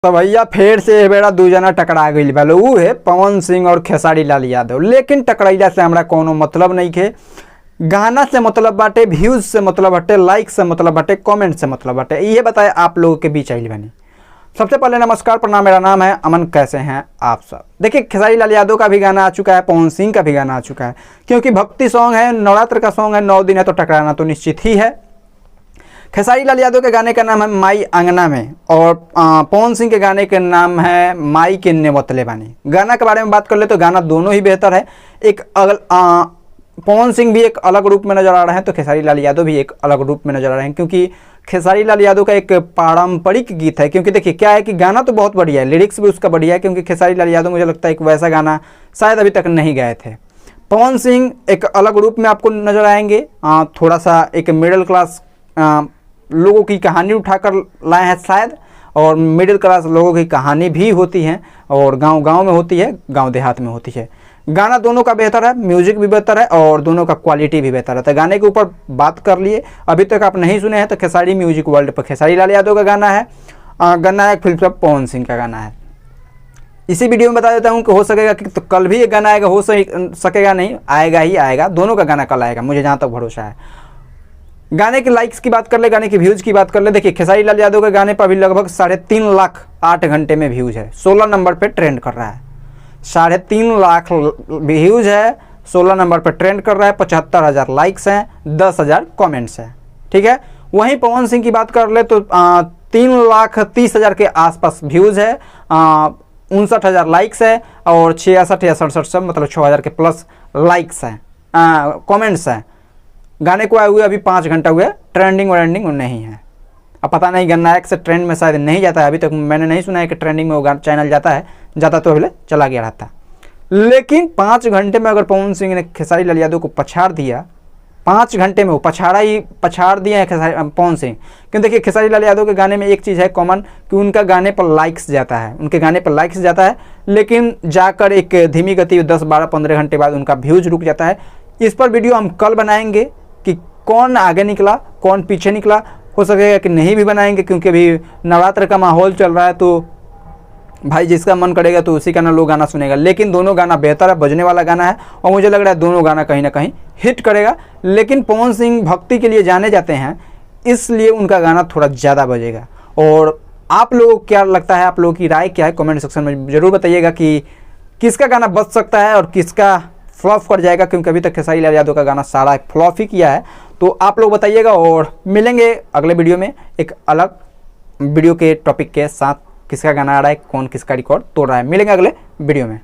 तो भैया फिर से बेड़ा दू जना टकरा गई बा उ है पवन सिंह और खेसारी लाल यादव। लेकिन टकराइला से हमरा कोनो मतलब नहीं खे। गाना से मतलब बाटे, व्यूज से मतलब बाटे, लाइक से मतलब बाटे, कमेंट से मतलब बाटे। ये बताए आप लोगों के बीच आई बनी। सबसे पहले नमस्कार, प्रणाम, मेरा नाम है अमन। कैसे हैं आप सब? देखिए, खेसारी लाल यादव का भी गाना आ चुका है, पवन सिंह का भी गाना आ चुका है। क्योंकि भक्ति सॉन्ग है, नवरात्र का सॉन्ग है, 9 दिन है, तो टकराना तो निश्चित ही है। खेसारी लाल यादव के गाने का नाम है माई अंगना में, और पवन सिंह के गाने के नाम है माई के नेवतले बानी। गाना के बारे में बात कर ले तो गाना दोनों ही बेहतर है। पवन सिंह भी एक अलग रूप में नजर आ रहे हैं, तो खेसारी लाल यादव भी एक अलग रूप में नजर आ रहे हैं। क्योंकि खेसारी लाल यादव का एक पारंपरिक गीत है। क्योंकि देखिए क्या है कि गाना तो बहुत बढ़िया है, लिरिक्स भी उसका बढ़िया है। क्योंकि खेसारी लाल यादव मुझे लगता है एक वैसा गाना शायद अभी तक नहीं गाए थे। पवन सिंह एक अलग रूप में आपको नजर आएंगे, थोड़ा सा एक मिडिल क्लास लोगों की कहानी उठाकर लाए हैं शायद, और मिडिल क्लास लोगों की कहानी भी होती है, और गांव-गांव में होती है, गांव देहात में होती है। गाना दोनों का बेहतर है, म्यूजिक भी बेहतर है, और दोनों का क्वालिटी भी बेहतर है। तो गाने के ऊपर बात कर लिए, अभी तक आप नहीं सुने हैं तो खेसारी म्यूजिक वर्ल्ड पर खेसारी लाल यादव का गाना है, गाना है फिल्म सब पवन सिंह का गाना है। इसी वीडियो में बता देता हूँ कि हो सकेगा कि तो कल भी एक गाना आएगा, हो सकेगा नहीं, आएगा ही आएगा। दोनों का गाना कल आएगा, मुझे जहाँ तक भरोसा है। गाने के लाइक्स की बात कर ले, गाने के व्यूज़ की बात कर ले। देखिए, खेसारी लाल यादव के गाने पर अभी लगभग 3.5 लाख 8 घंटे में व्यूज़ है, 16 नंबर पे ट्रेंड कर रहा है। 3.5 लाख व्यूज़ है, 16 नंबर पर ट्रेंड कर रहा है, 75,000 लाइक्स हैं, 10,000 कमेंट्स हैं। ठीक है। वहीं पवन सिंह की बात कर ले तो 3,30,000 के आसपास व्यूज़ है, 59,000 लाइक्स है, और 66 या 67 सब मतलब 6,000 के प्लस लाइक्स हैं, कमेंट्स हैं। गाने को आए हुए अभी 5 घंटा हुए, ट्रेंडिंग व्रेंडिंग नहीं है। अब पता नहीं गन्नायक से ट्रेंड में शायद नहीं जाता है, अभी तक मैंने नहीं सुना है कि ट्रेंडिंग में वो चैनल जाता है। जाता तो पहले चला गया रहता। लेकिन 5 घंटे में अगर पवन सिंह ने खेसारी लाल यादव को पछाड़ दिया, 5 घंटे में वो पछाड़ दिया है पवन सिंह। क्यों? देखिए, खेसारी लाल यादव के गाने में एक चीज़ है कॉमन, कि उनका गाने पर लाइक्स जाता है, उनके गाने पर लाइक्स जाता है, लेकिन जाकर एक धीमी गति 10, 12, 15 घंटे बाद उनका व्यूज रुक जाता है। इस पर वीडियो हम कल बनाएंगे कि कौन आगे निकला, कौन पीछे निकला। हो सकेगा कि नहीं भी बनाएंगे, क्योंकि अभी नवरात्र का माहौल चल रहा है, तो भाई जिसका मन करेगा तो उसी का ना लोग गाना सुनेगा। लेकिन दोनों गाना बेहतर है, बजने वाला गाना है, और मुझे लग रहा है दोनों गाना कहीं ना कहीं हिट करेगा। लेकिन पवन सिंह भक्ति के लिए जाने जाते हैं, इसलिए उनका गाना थोड़ा ज़्यादा बजेगा। और आप लोगों को क्या लगता है, आप लोगों की राय क्या है, कमेंट सेक्शन में ज़रूर बताइएगा कि किसका गाना बच सकता है और किसका फ्लॉप कर जाएगा। क्योंकि अभी तक खेसारी लाल यादव का गाना सारा फ्लॉप ही किया है। तो आप लोग बताइएगा, और मिलेंगे अगले वीडियो में एक अलग वीडियो के टॉपिक के साथ। किसका गाना आ रहा है, कौन किसका रिकॉर्ड तोड़ रहा है, मिलेंगे अगले वीडियो में।